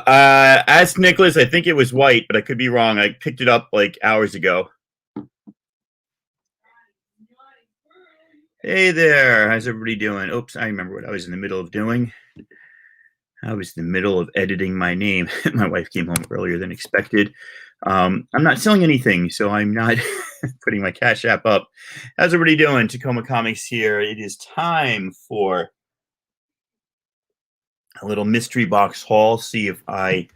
As Nicholas, I think it was white, but I could be wrong. I picked it up like hours ago. Hey there, how's everybody doing? Oops, I remember what I was in the middle of doing. I was in the middle of editing my name. My wife came home earlier than expected. I'm not selling anything, so I'm not putting my Cash App up. How's everybody doing? Tacoma Comics here. It is time for a little mystery box haul. See if I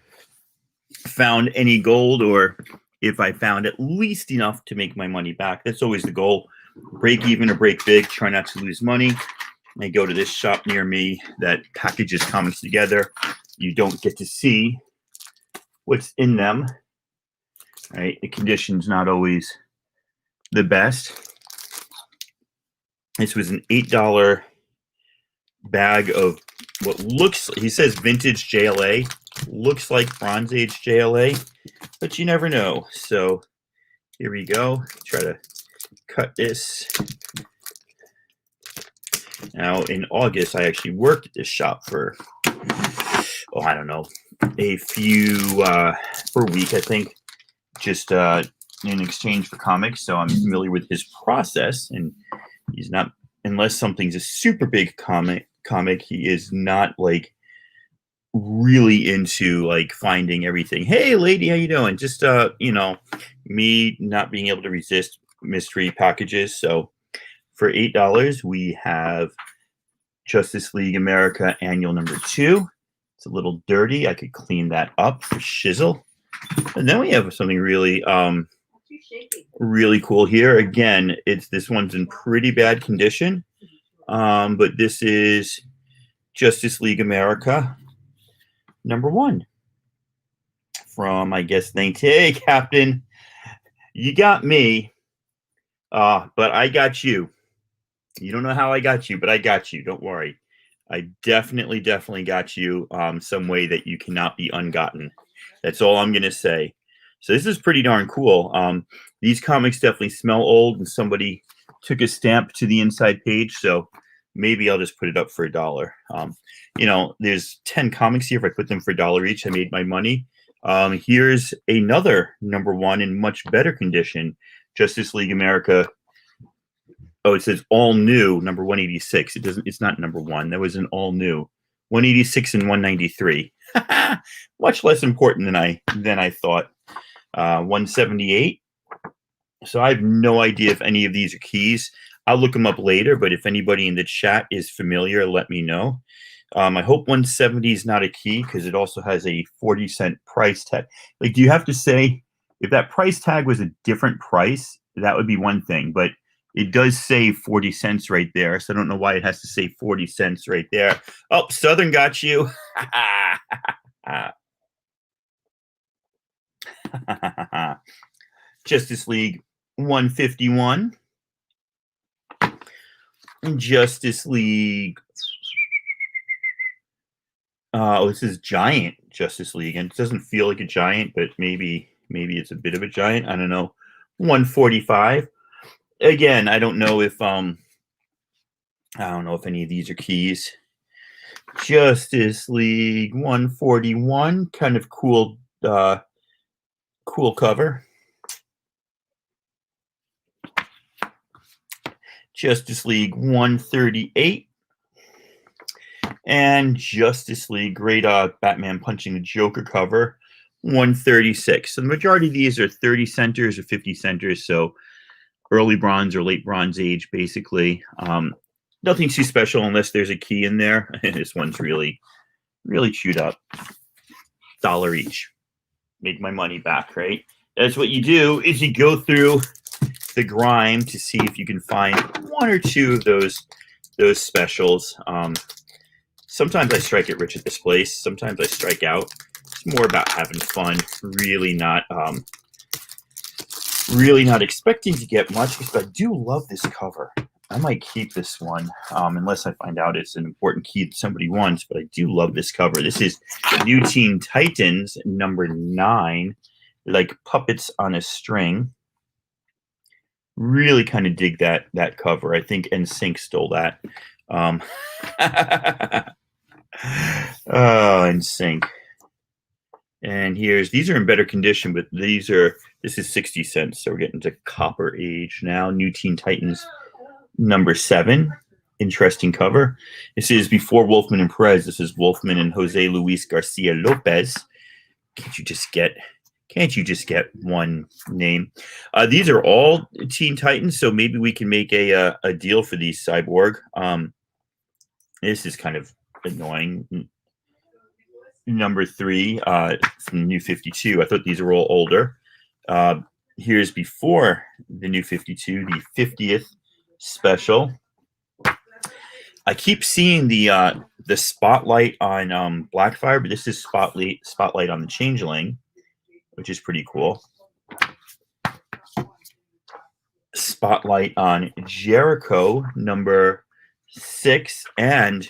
found any gold or if I found at least enough to make my money back. That's always the goal. Break even or break big. Try not to lose money. I go to this shop near me that packages comics together. You don't get to see what's in them, right? The condition's not always the best. This was an $8 bag of what looks, he says vintage JLA, looks like Bronze Age JLA, but you never know. So here we go. Try to cut this. Now, in August, I actually worked at this shop for, I don't know, a few, for a week, I think, just in exchange for comics. So I'm familiar with his process, and he's not, unless something's a super big comic, he is not like really into like finding everything. Hey, lady, how you doing? Just, me not being able to resist mystery packages. So for $8, we have Justice League America Annual number 2. It's a little dirty. I could clean that up for shizzle. And then we have something really, really cool here. Again, this one's in pretty bad condition, but this is Justice League America number 1 from, I guess, hey, Captain, you got me, but I got you. You don't know how I got you, but I got you. Don't worry. I definitely got you some way that you cannot be ungotten. That's all I'm going to say. So this is pretty darn cool. These comics definitely smell old, and somebody took a stamp to the inside page. So maybe I'll just put it up for $1. There's 10 comics here. If I put them for $1 each, I made my money. Here's another number 1 in much better condition, Justice League America. Oh, it says all new, number 186. It's not number 1. That was an all new. 186 and 193. Much less important than I thought. 178. So I have no idea if any of these are keys. I'll look them up later, but if anybody in the chat is familiar, let me know. I hope 170 is not a key because it also has a 40-cent price tag. Like, do you have to say, if that price tag was a different price, that would be one thing, but it does say 40 cents right there, so I don't know why it has to say 40 cents right there. Oh, Southern got you. Justice League 151. Justice League. This is Giant Justice League, and it doesn't feel like a giant, but maybe it's a bit of a giant. I don't know. 145. Again, I don't know if any of these are keys. Justice League 141, kind of cool, cool cover. Justice League 138. And Justice League, great Batman punching the Joker cover, 136. So the majority of these are 30 centers or 50 centers, so early Bronze or late Bronze Age, basically. Nothing too special unless there's a key in there. This one's really chewed up. $1 each. Make my money back, right? That's what you do, is you go through the grime to see if you can find 1 or 2 of those specials. Sometimes I strike it rich at this place. Sometimes I strike out. It's more about having fun. Really not expecting to get much, because I do love this cover. I might keep this one, unless I find out it's an important key that somebody wants, but I do love this cover. This is New Teen Titans, number 9, like puppets on a string. Really kind of dig that cover. I think NSYNC stole that. Oh, in sync. And these are in better condition, but this is 60 cents. So we're getting to Copper Age now. New Teen Titans #7. Interesting cover. This is before Wolfman and Perez. This is Wolfman and Jose Luis Garcia Lopez. Can't you just get one name? These are all Teen Titans, so maybe we can make a deal for these, Cyborg. This is kind of annoying. #3 from New 52. I thought these were all older. Here's before the New 52, the 50th special. I keep seeing the spotlight on Blackfire, but this is spotlight on the Changeling, which is pretty cool. Spotlight on Jericho, #6 and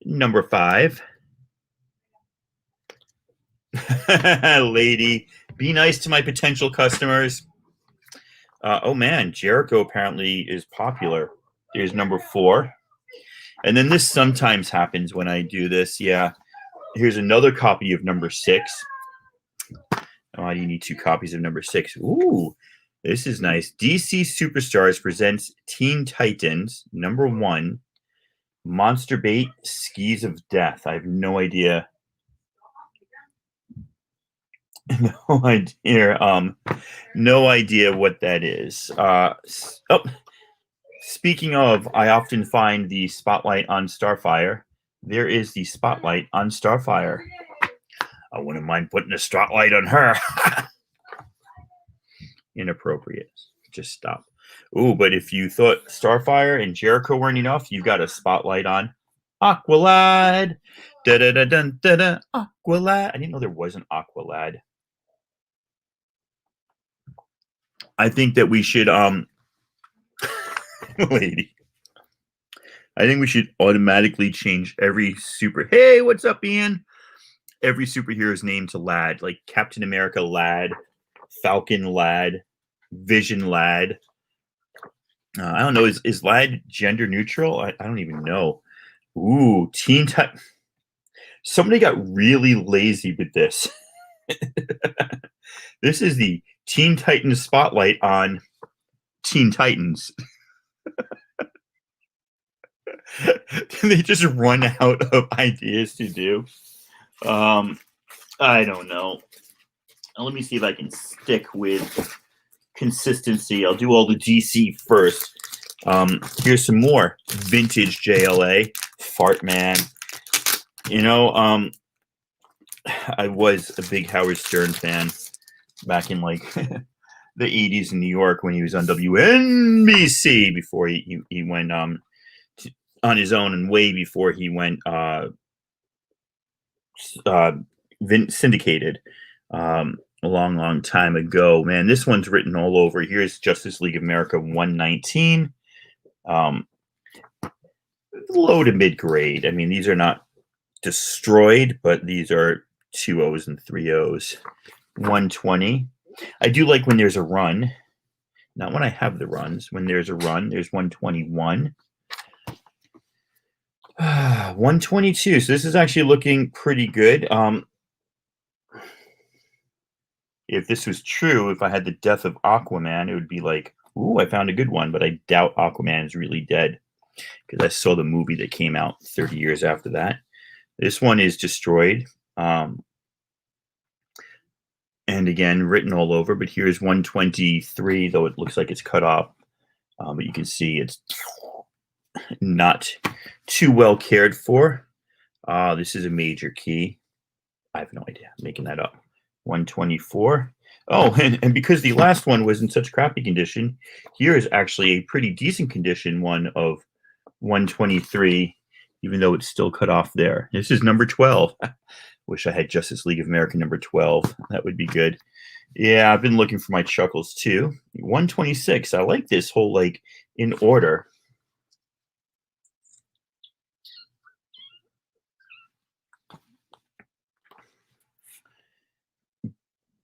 #5. Lady, be nice to my potential customers. Oh man, Jericho apparently is popular. Here's #4. And then this sometimes happens when I do this. Yeah. Here's another copy of #6. Why do you need 2 copies of #6? Ooh, this is nice. DC Superstars presents Teen Titans #1. Monster Bait, Skis of Death. I have no idea. No idea what that is. Speaking of, I often find the spotlight on Starfire. There is the spotlight on Starfire. I wouldn't mind putting a spotlight on her. Inappropriate. Just stop. Ooh, but if you thought Starfire and Jericho weren't enough, you've got a spotlight on Aqualad. Da-da-da-dun-da-da, Aqualad. I didn't know there was an Aqualad. I think that we should, lady. I think we should automatically change every Hey, what's up, Ian? Every superhero's name to Lad, like Captain America Lad, Falcon Lad, Vision Lad. I don't know. Is Lad gender neutral? I don't even know. Ooh, Teen Titans. Somebody got really lazy with this. This is the Teen Titans spotlight on Teen Titans. They just run out of ideas to do. I don't know. Let me see if I can stick with consistency. I'll do all the DC first. Here's some more vintage JLA. Fart Man. You know, I was a big Howard Stern fan back in like the 80s in New York when he was on WNBC before he went on his own, and way before he went syndicated a long time ago. Man, this one's written all over. Here's Justice League of America 119. Low to mid grade. I mean, these are not destroyed, but these are 2 O's and 3 O's. 120. I do like when there's a run. Not when I have the runs. When there's a run, there's 121. 122. So this is actually looking pretty good. If this was true, if I had the death of Aquaman, it would be like, ooh, I found a good one, but I doubt Aquaman is really dead because I saw the movie that came out 30 years after that. This one is destroyed. And again, written all over, but here's 123, though it looks like it's cut off. But you can see it's not too well cared for. This is a major key. I have no idea. I'm making that up. 124. Oh, and because the last one was in such crappy condition, here is actually a pretty decent condition one of 123, even though it's still cut off there. This is #12. Wish I had Justice League of America #12. That would be good. Yeah, I've been looking for my chuckles too. 126. I like this whole like in order.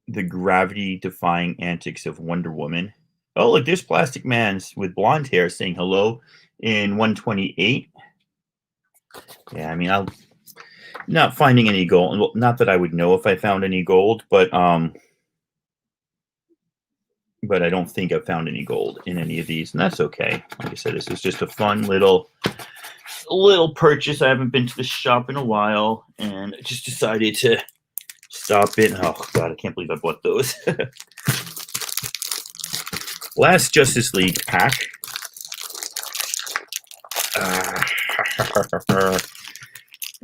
The gravity-defying antics of Wonder Woman. Oh, look, there's Plastic Man with blonde hair saying hello in 128. Yeah, I mean, Not finding any gold. Well, not that I would know if I found any gold, but I don't think I've found any gold in any of these, and that's okay. Like I said, this is just a fun little purchase. I haven't been to the shop in a while, and I just decided to stop in. Oh God, I can't believe I bought those. Last Justice League pack.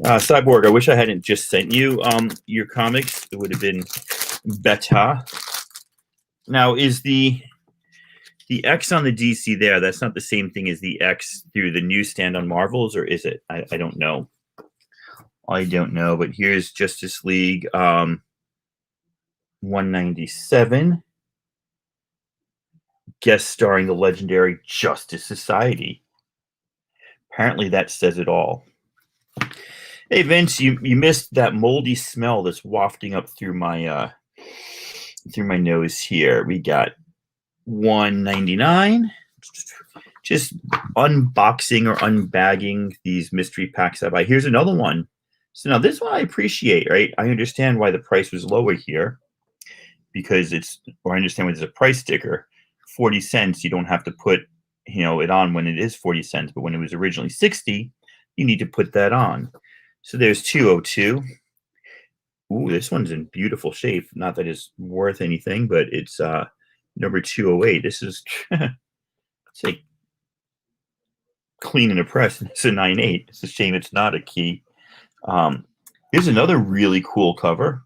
Cyborg, I wish I hadn't just sent you your comics. It would have been better. Now, is the X on the DC there? That's not the same thing as the X through the newsstand on Marvels, or is it? I don't know. I don't know. But here's Justice League 197, guest starring the legendary Justice Society. Apparently, that says it all. Hey Vince, you missed that moldy smell that's wafting up through my nose here. We got 199. Just unboxing or unbagging these mystery packs I buy. Here's another one. So now this one I appreciate, right? I understand why the price was lower here because I understand why there's a price sticker. 40 cents, you don't have to put, it on when it is 40 cents, but when it was originally 60, you need to put that on. So there's 202. Ooh, this one's in beautiful shape. Not that it's worth anything, but it's number 208. This is it's like clean and a press. It's a 9.8. It's a shame it's not a key. Here's another really cool cover.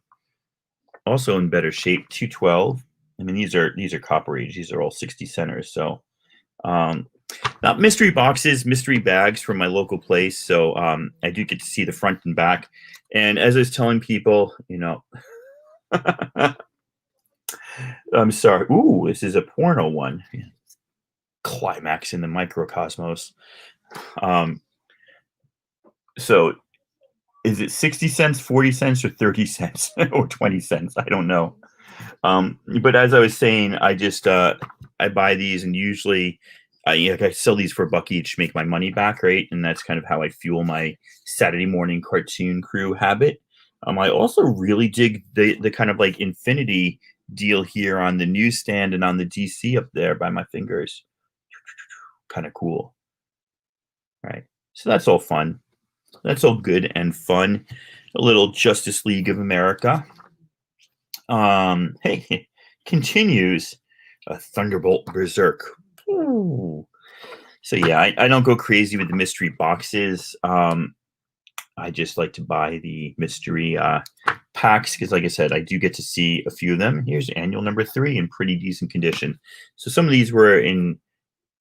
Also in better shape, 212. I mean, these are Copper Age. These are all 60 centers. So not mystery boxes, mystery bags from my local place. So I do get to see the front and back. And as I was telling people, I'm sorry. Ooh, this is a porno one. Climax in the microcosmos. So is it 60 cents, 40 cents, or 30 cents, or 20 cents? I don't know. But as I was saying, I just I buy these, and usually I sell these for $1 each, make my money back, right? And that's kind of how I fuel my Saturday morning cartoon crew habit. I also really dig the kind of like infinity deal here on the newsstand and on the DC up there by my fingers. Kind of cool, right? So that's all fun. That's all good and fun. A little Justice League of America. Hey, continues Thunderbolt Berserk. Ooh. So yeah, I don't go crazy with the mystery boxes. I just like to buy the mystery packs because, like I said, I do get to see a few of them. Here's annual number 3 in pretty decent condition. So some of these were in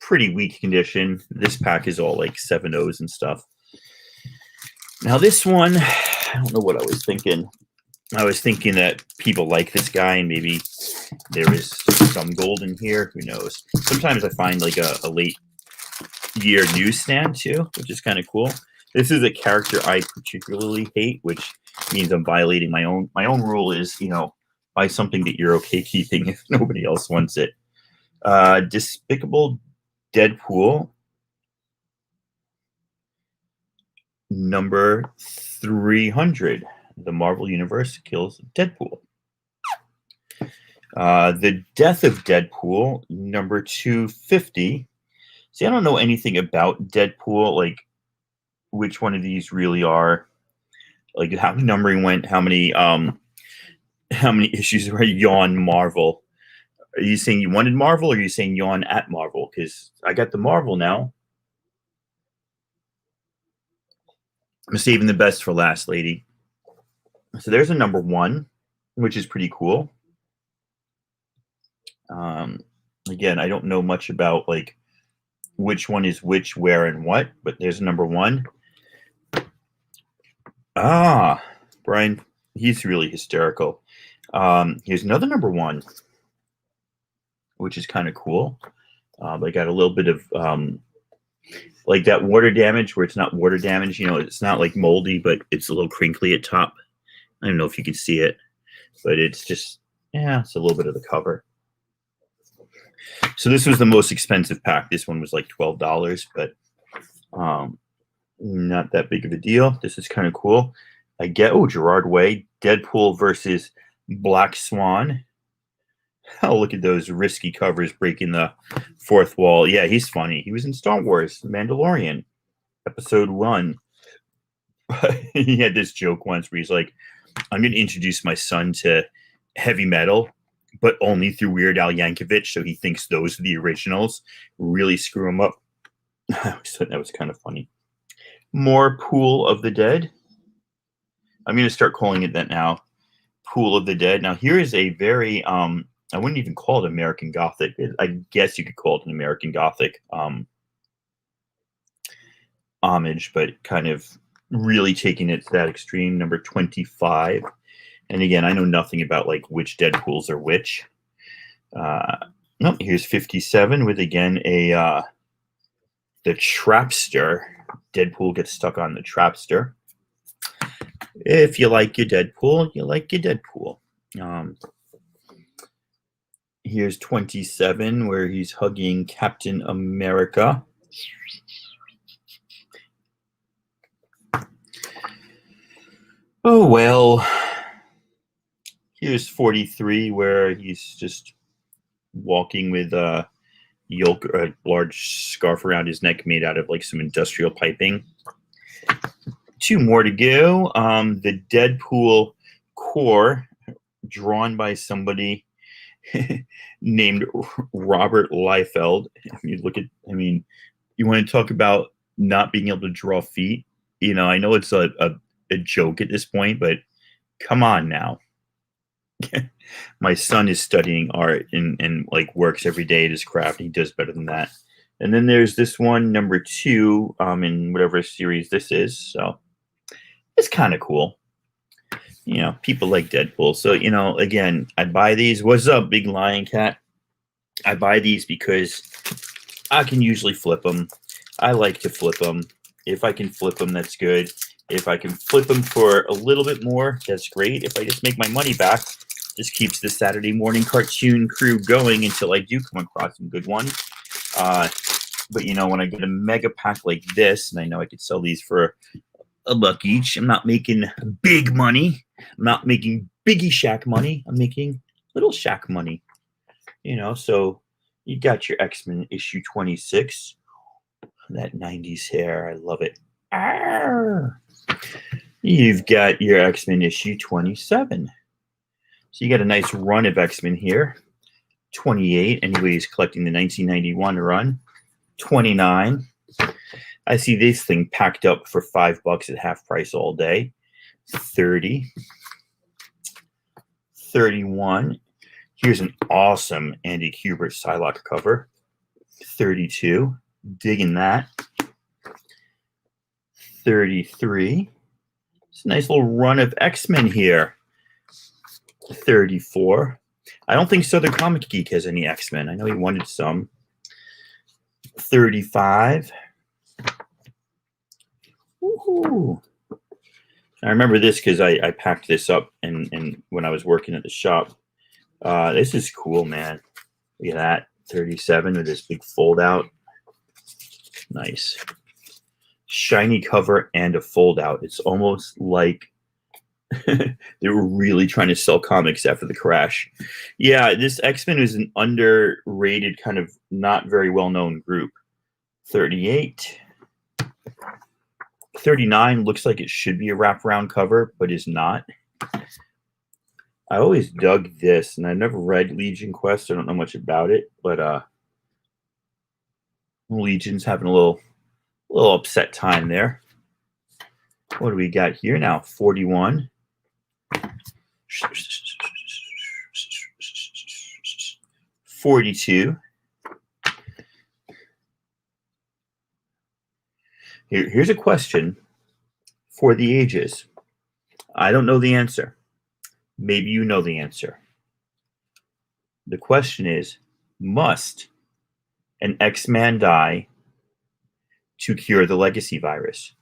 pretty weak condition. This pack is all like 7.0s and stuff. Now this one, I don't know what I was thinking. I was thinking that people like this guy, and maybe there is some gold in here. Who knows? Sometimes I find like a late year newsstand too, which is kind of cool. This is a character I particularly hate, which means I'm violating my own rule is, buy something that you're okay keeping if nobody else wants it. Despicable Deadpool number 300. The Marvel Universe kills Deadpool. The Death of Deadpool number 250. See, I don't know anything about Deadpool, like which one of these really are, like how numbering went, how many issues were Yawn Marvel. Are you saying you wanted Marvel, or are you saying Yawn at Marvel? Because I got the Marvel now. I'm saving the best for last, lady. So there's a number 1, which is pretty cool. Again, I don't know much about like which one is which, where, and what, but there's a number 1. Brian, he's really hysterical. Here's another number 1, which is kind of cool. I got a little bit of like that water damage where it's not water damage. It's not like moldy, but it's a little crinkly at top. I don't know if you can see it, but it's just, it's a little bit of the cover. So this was the most expensive pack. This one was like $12, but not that big of a deal. This is kind of cool. I get, oh, Gerard Way, Deadpool versus Black Swan. Oh, look at those risky covers breaking the fourth wall. Yeah, he's funny. He was in Star Wars, Mandalorian, episode 1. He had this joke once where he's like, I'm going to introduce my son to heavy metal, but only through Weird Al Yankovic, so he thinks those are the originals. Really screw him up. I always thought that was kind of funny. More Pool of the Dead. I'm going to start calling it that now. Pool of the Dead. Now, here is a very, I wouldn't even call it American Gothic. I guess you could call it an American Gothic homage, but kind of really taking it to that extreme. Number 25. And again, I know nothing about like which Deadpools are which. No, here's 57 with again a the Trapster. Deadpool gets stuck on the Trapster. If you like your Deadpool, you like your Deadpool. Here's 27 where he's hugging Captain America. Oh well. Here's 43 where he's just walking with a large scarf around his neck made out of like some industrial piping. 2 more to go. The Deadpool core, drawn by somebody named Robert Liefeld. You want to talk about not being able to draw feet? You know, I know it's a joke at this point, but come on now. My son is studying art and like works every day at his craft. He does better than that. And then there's this one, number 2, in whatever series this is. So it's kind of cool. You know, people like Deadpool. So, you know, again, I buy these. What's up, Big Lion Cat? I buy these because I can usually flip them. I like to flip them. If I can flip them, that's good. If I can flip them for a little bit more, that's great. If I just make my money back, just keeps the Saturday morning cartoon crew going until I do come across some good ones. But, you know, when I get a mega pack like this, and I know I could sell these for $1 each, I'm not making big money. I'm not making Biggie Shack money. I'm making Little Shack money. You know, so you got your X-Men issue 26. That 90s hair, I love it. Arr! You've got your X-Men issue 27. So you got a nice run of X-Men here. 28. Anybody's collecting the 1991 run. 29. I see this thing packed up for $5 at half price all day. 30. 31. Here's an awesome Andy Kubert Psylocke cover. 32. Digging that. 33. It's a nice little run of X-Men here. 34. I don't think Southern Comic Geek has any X-Men. I know he wanted some. 35. Woohoo. I remember this because I packed this up and when I was working at the shop. This is cool, man. Look at that. 37 with this big fold out. Nice. Shiny cover and a fold out. It's almost like they were really trying to sell comics after the crash. Yeah, this X-Men is an underrated, kind of not very well-known group. 38. 39 looks like it should be a wraparound cover, but is not. I always dug this, and I never read Legion Quest. I don't know much about it, but Legion's having a little upset time there. What do we got here now? 41. 42. Here's a question for the ages. I don't know the answer. Maybe you know the answer. The question is, must an X-Man die to cure the legacy virus?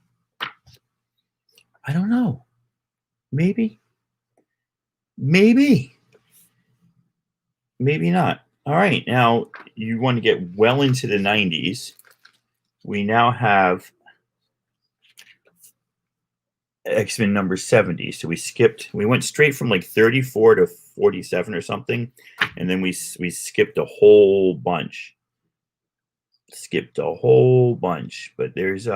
I don't know. Maybe. Maybe. Maybe not. All right. Now, you want to get well into the 90s. We now have X-Men number 70. So we went straight from like 34 to 47 or something, and then we skipped a whole bunch. But there's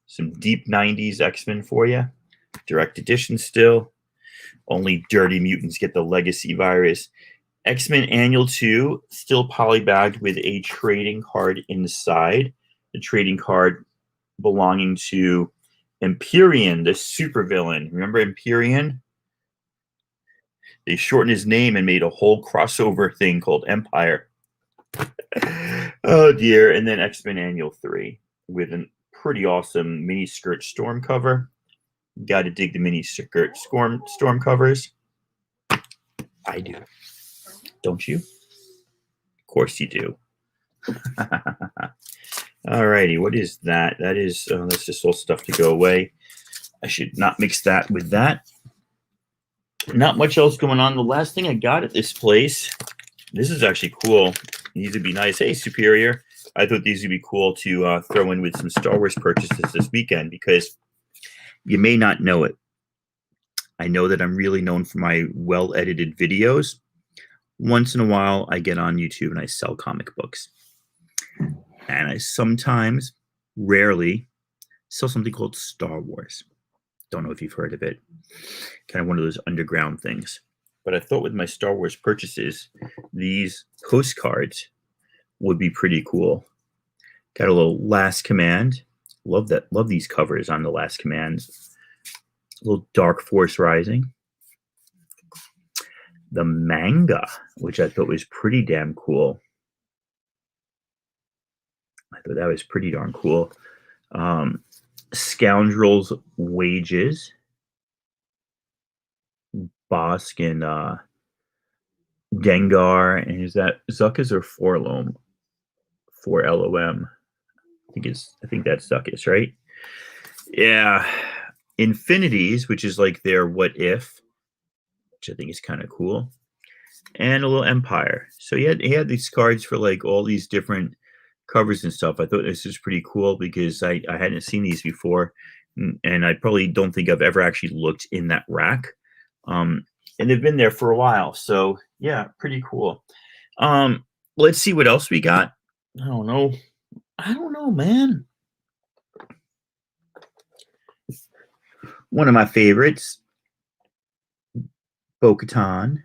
some deep 90s X-Men for you. Direct edition still. Only dirty mutants get the legacy virus. X-Men Annual 2, still polybagged with a trading card inside. The trading card belonging to Empyrean, the supervillain. Remember Empyrean? They shortened his name and made a whole crossover thing called Empire. Oh dear. And then X-Men Annual 3 with a pretty awesome mini skirt storm cover. Got to dig the mini skirt storm covers. I do. Don't you? Of course you do. Alrighty, what is that? That is that's just all stuff to go away. I should not mix that with that. Not much else going on. The last thing I got at this place, this is actually cool. These would be nice. Hey, Superior. I thought these would be cool to throw in with some Star Wars purchases this weekend because you may not know it. I know that I'm really known for my well-edited videos. Once in a while, I get on YouTube and I sell comic books. And I sometimes, rarely, sell something called Star Wars. Don't know if you've heard of it. Kind of one of those underground things. But I thought with my Star Wars purchases, these postcards would be pretty cool. Got a little Last Command. Love that. Love these covers on the Last Command. A little Dark Force Rising. The manga, which I thought was pretty damn cool. I thought that was pretty darn cool. Scoundrel's Wages. Bosk and Dengar, and is that Zuckuss or Forlom? 4LOM. I think that's Zuckuss, right? Yeah. Infinities, which is like their What If, which I think is kind of cool. And a little Empire. So he had these cards for like all these different covers and stuff. I thought this was pretty cool because I hadn't seen these before, and I probably don't think I've ever actually looked in that rack. And they've been there for a while, so yeah, pretty cool. Let's see what else we got. I don't know, man. One of my favorites, Bo-Katan.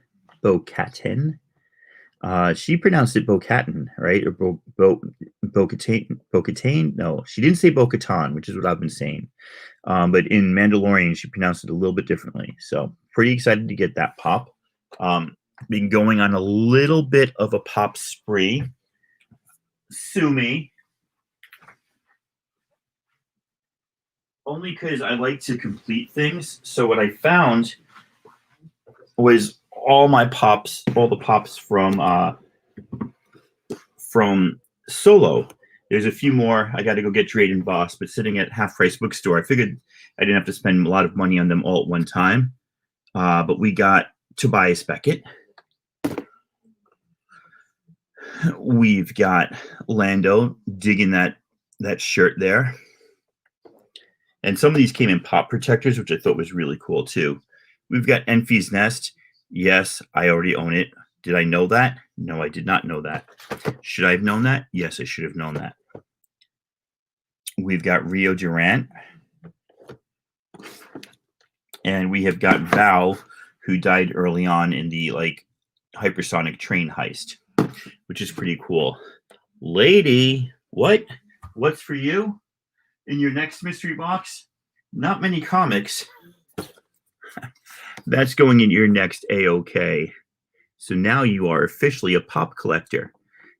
She pronounced it Bo-Katan, right? Or Bo-Katan? No, she didn't say Bo-Katan, which is what I've been saying. But in Mandalorian, she pronounced it a little bit differently. So pretty excited to get that pop. Been going on a little bit of a pop spree. Sue me. Only because I like to complete things. So what I found was all the pops from Solo. There's a few more. I got to go get Drayden Voss, but sitting at Half Price Bookstore. I figured I didn't have to spend a lot of money on them all at one time. But we got Tobias Beckett. We've got Lando digging that shirt there. And some of these came in pop protectors, which I thought was really cool too. We've got Enfys Nest. Yes, I already own it. Did I know that? No, I did not know that. Should I have known that? Yes, I should have known that. We've got Rio Durant. And we have got Val, who died early on in the hypersonic train heist, which is pretty cool. Lady, what? What's for you in your next mystery box? Not many comics. That's going in your next A-OK. So now you are officially a pop collector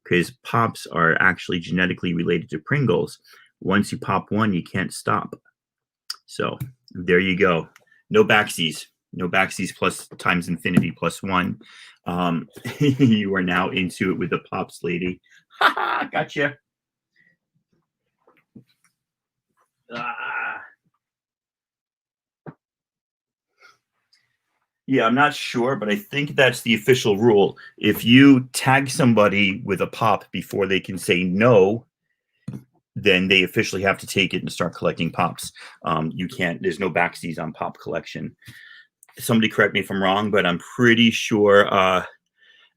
because pops are actually genetically related to Pringles. Once you pop one, you can't stop. So there you go. No backsies. No backsies plus times infinity plus one. You are now into it with the pops, lady. Ha ha! Gotcha. Yeah, I'm not sure, but I think that's the official rule. If you tag somebody with a pop before they can say no, then they officially have to take it and start collecting pops. You can't. There's no backsies on pop collection. Somebody correct me if I'm wrong, but I'm pretty sure.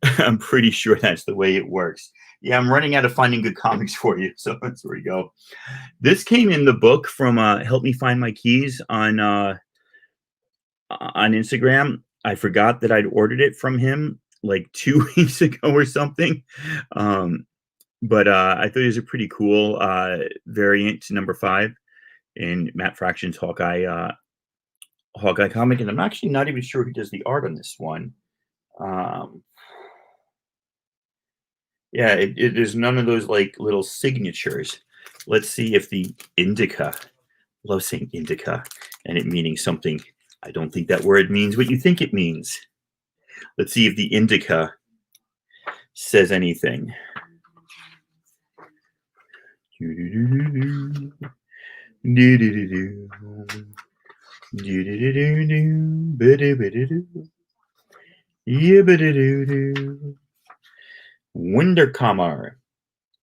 I'm pretty sure that's the way it works. Yeah, I'm running out of finding good comics for you, so that's where we go. This came in the book from Help Me Find My Keys on Instagram. I forgot that I'd ordered it from him like 2 weeks ago or something. But I thought it was a pretty cool variant to number 5 in Matt Fraction's Hawkeye comic, and I'm actually not even sure who does the art on this one. Yeah, it is none of those like little signatures. Let's see if the indica, love saying indica, and it meaning something. I don't think that word means what you think it means. Let's see if the indica says anything. Wunderkammer.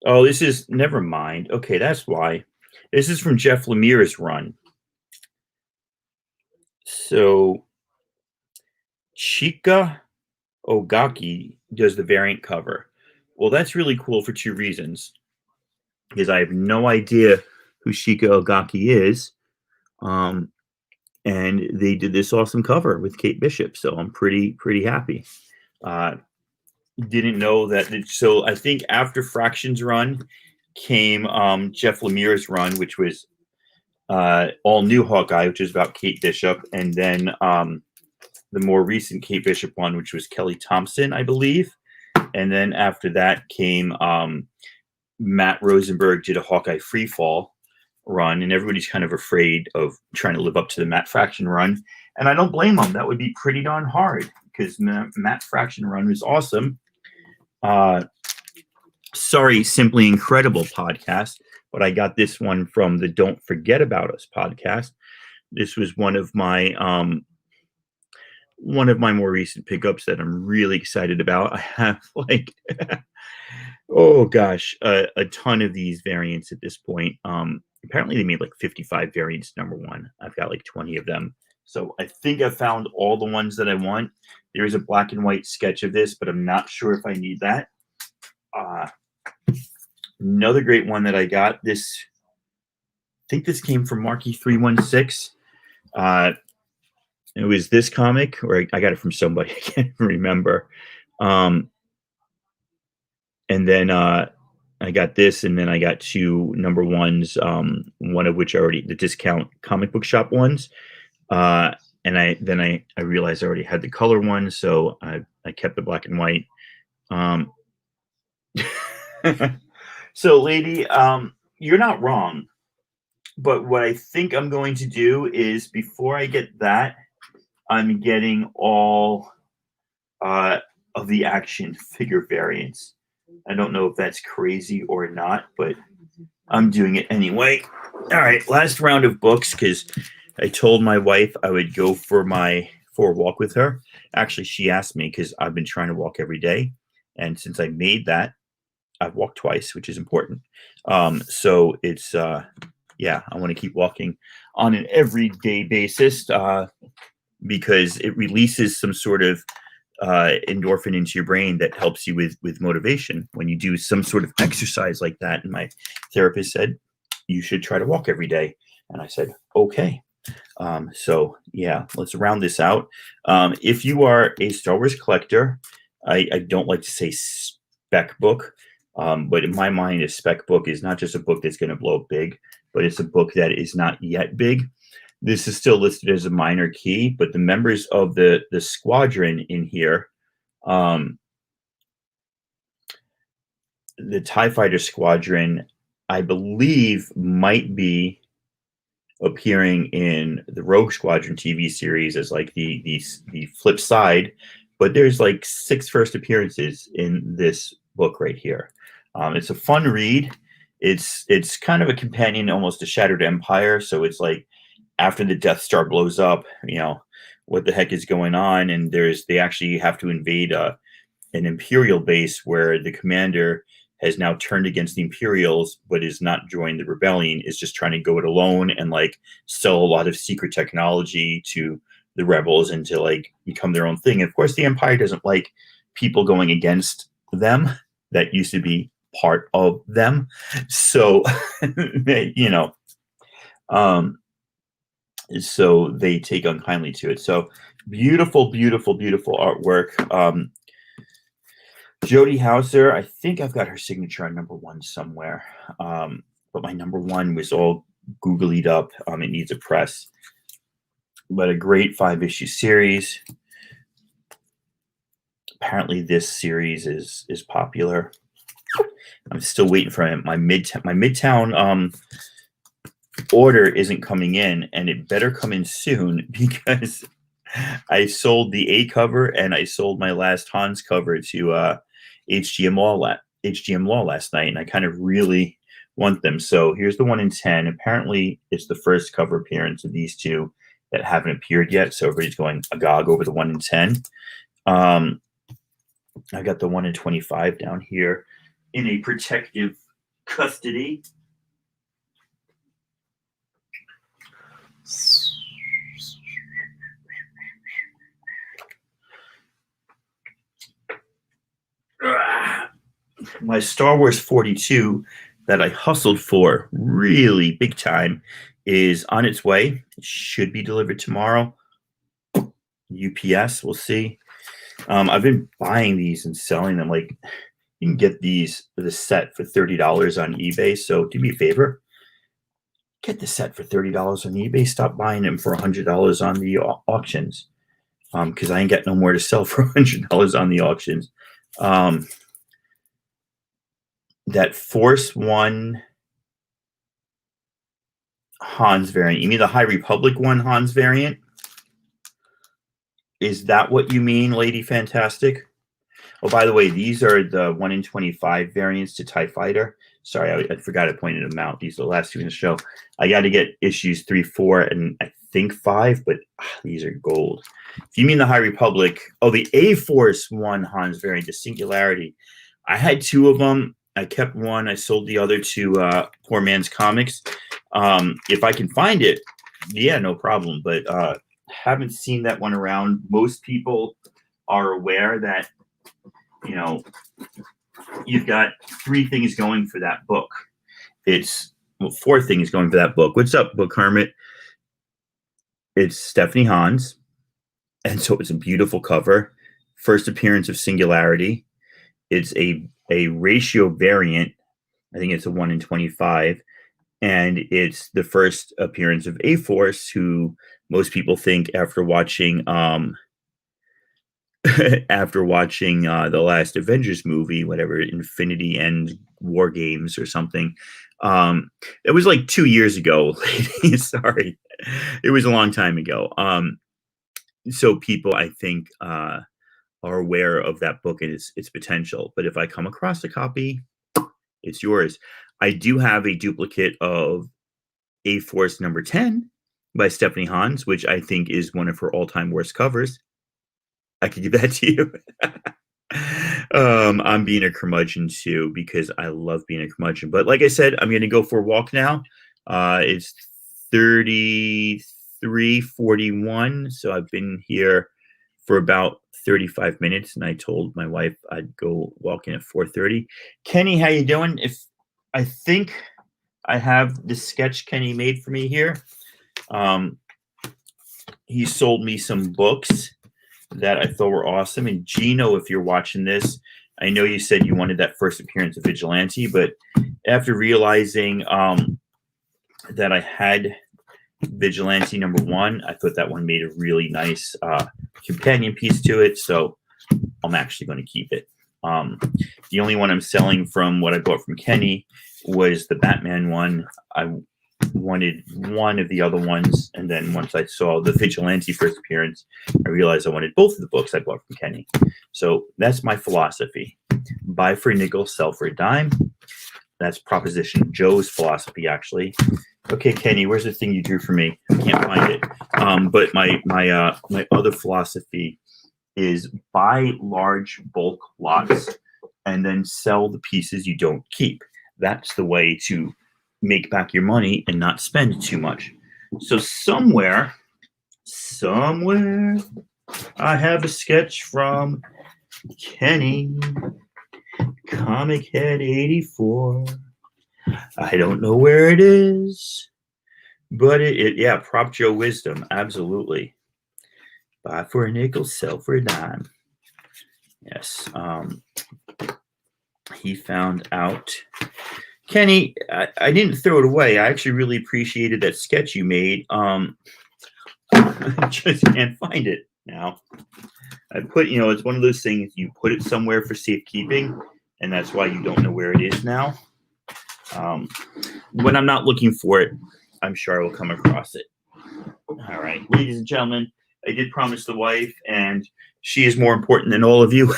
Oh, this is never mind. Okay, that's why. This is from Jeff Lemire's run. So Chika Ogaki does the variant cover. Well, that's really cool for 2 reasons. Because I have no idea who Chika Ogaki is. And they did this awesome cover with Kate Bishop. So I'm pretty happy. Didn't know that. So I think after Fraction's run came Jeff Lemire's run, which was all new Hawkeye, which is about Kate Bishop. And then the more recent Kate Bishop one, which was Kelly Thompson, I believe. And then after that came Matt Rosenberg did a Hawkeye Freefall run, and everybody's kind of afraid of trying to live up to the Matt Fraction run. And I don't blame them. That would be pretty darn hard because Matt Fraction run was awesome. Sorry, Simply Incredible podcast, but I got this one from the Don't Forget About Us podcast. This was one of my more recent pickups that I'm really excited about. I have like oh gosh, a ton of these variants at this point. Apparently they made like 55 variants number 1. I've got like 20 of them. So I think I found all the ones that I want. There is a black and white sketch of this, but I'm not sure if I need that. Another great one that I got, I think this came from Marky316. It was this comic, or I got it from somebody. I can't even remember. And then I got this, and then I got 2 number 1s, one of which the discount comic book shop ones. And I realized I already had the color one, so I kept the black and white. So, lady, you're not wrong. But what I think I'm going to do is, before I get that, I'm getting all of the action figure variants. I don't know if that's crazy or not, but I'm doing it anyway. All right, last round of books, because I told my wife I would go for a walk with her. Actually, she asked me because I've been trying to walk every day. And since I made that, I've walked twice, which is important. So it's, yeah, I want to keep walking on an everyday basis because it releases some sort of endorphin into your brain that helps you with motivation when you do some sort of exercise like that. And my therapist said, you should try to walk every day. And I said, okay. So yeah, let's round this out. If you are a Star Wars collector, I don't like to say spec book, but in my mind, a spec book is not just a book that's going to blow up big, but it's a book that is not yet big. This is still listed as a minor key, but the members of the squadron in here, the TIE Fighter Squadron, I believe might be appearing in the Rogue Squadron TV series as like the flip side, but there's like 6 first appearances in this book right here. It's a fun read. It's kind of a companion almost to Shattered Empire, so it's like after the Death Star blows up, what the heck is going on, and they actually have to invade an Imperial base where the commander has now turned against the Imperials, but is not joined the rebellion, is just trying to go it alone and like sell a lot of secret technology to the rebels and to like become their own thing. And of course, the Empire doesn't like people going against them that used to be part of them. So, you know, so they take unkindly to it. So beautiful, beautiful, beautiful artwork. Jody Hauser, I think I've got her signature on #1 somewhere. But my #1 was all googlied up. It needs a press. But a great 5-issue series. Apparently this series is popular. I'm still waiting for it. My Midtown order isn't coming in, and it better come in soon because I sold the A cover and I sold my last Hans cover to HGM Law last night, and I kind of really want them. So here's the 1 in 10. Apparently, it's the first cover appearance of these two that haven't appeared yet. So everybody's going agog over the 1 in 10. I got the 1 in 25 down here in a protective custody. My Star Wars 42 that I hustled for really big time is on its way. It should be delivered tomorrow. UPS, we'll see. I've been buying these and selling them. Like, you can get the set for $30 on eBay. So do me a favor, get the set for $30 on eBay. Stop buying them for $100 on the auctions, because I ain't got no more to sell for $100 on the auctions. That Force One Hans variant. You mean the High Republic one Hans variant? Is that what you mean, Lady Fantastic? Oh, by the way, these are the 1 in 25 variants to TIE Fighter. Sorry, I forgot I pointed them out. These are the last two in the show. I got to get issues 3, 4, and I think 5, but these are gold. If you mean the High Republic, the A-Force One Hans variant, the Singularity. I had 2 of them. I kept one. I sold the other to Poor Man's Comics. If I can find it, yeah, no problem. But haven't seen that one around. Most people are aware that, you know, you've got 3 things going for that book. It's 4 things going for that book. What's up, Book Hermit? It's Stephanie Hans, and so it's a beautiful cover. First appearance of Singularity. It's a ratio variant. I think it's a 1 in 25, and it's the first appearance of A-Force, who most people think after watching the last Avengers movie, whatever, Infinity End War Games or something. It was like 2 years ago. Sorry, it was a long time ago. So people, I think, are aware of that book and its potential. But if I come across a copy, it's yours. I do have a duplicate of A-Force number 10 by Stephanie Hans, which I think is one of her all-time worst covers. I could give that to you. I'm being a curmudgeon too, because I love being a curmudgeon. But like I said, I'm going to go for a walk now. It's 33:41, so I've been here for about 35 minutes, and I told my wife I'd go walking at 4:30. Kenny, how you doing? I think I have the sketch Kenny made for me here. He sold me some books that I thought were awesome. And Gino, if you're watching this, I know you said you wanted that first appearance of Vigilante, but after realizing that I had Vigilante number 1, I thought that one made a really nice companion piece to it, so I'm actually going to keep it. The only one I'm selling from what I bought from Kenny was the Batman one. I wanted one of the other ones, and then once I saw the Vigilante first appearance, I realized I wanted both of the books I bought from Kenny. So that's my philosophy. Buy for a nickel, sell for a dime. That's Proposition Joe's philosophy, actually. Okay, Kenny, where's the thing you drew for me? I can't find it. But my other philosophy is buy large bulk lots and then sell the pieces you don't keep. That's the way to make back your money and not spend too much. So somewhere, I have a sketch from Kenny, Comic Head 84. I don't know where it is, but yeah, Prop Joe Wisdom, absolutely. Buy for a nickel, sell for a dime. Yes. He found out. Kenny, I didn't throw it away. I actually really appreciated that sketch you made. I just can't find it now. I put, it's one of those things, you put it somewhere for safekeeping, and that's why you don't know where it is now. When I'm not looking for it, I'm sure I will come across it. All right, ladies and gentlemen, I did promise the wife, and she is more important than all of you.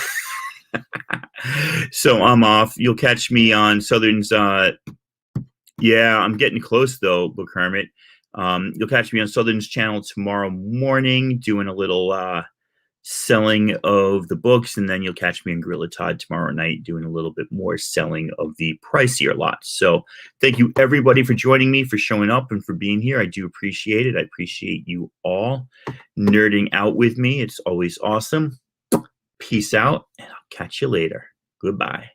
So I'm off. You'll catch me on Southern's. Yeah, I'm getting close though, Book Hermit. You'll catch me on Southern's channel tomorrow morning doing a little selling of the books, and then you'll catch me in Gorilla Todd tomorrow night doing a little bit more selling of the pricier lots. So thank you everybody for joining me, for showing up, and for being here. I do appreciate it. I appreciate you all nerding out with me. It's always awesome. Peace out, and I'll catch you later. Goodbye.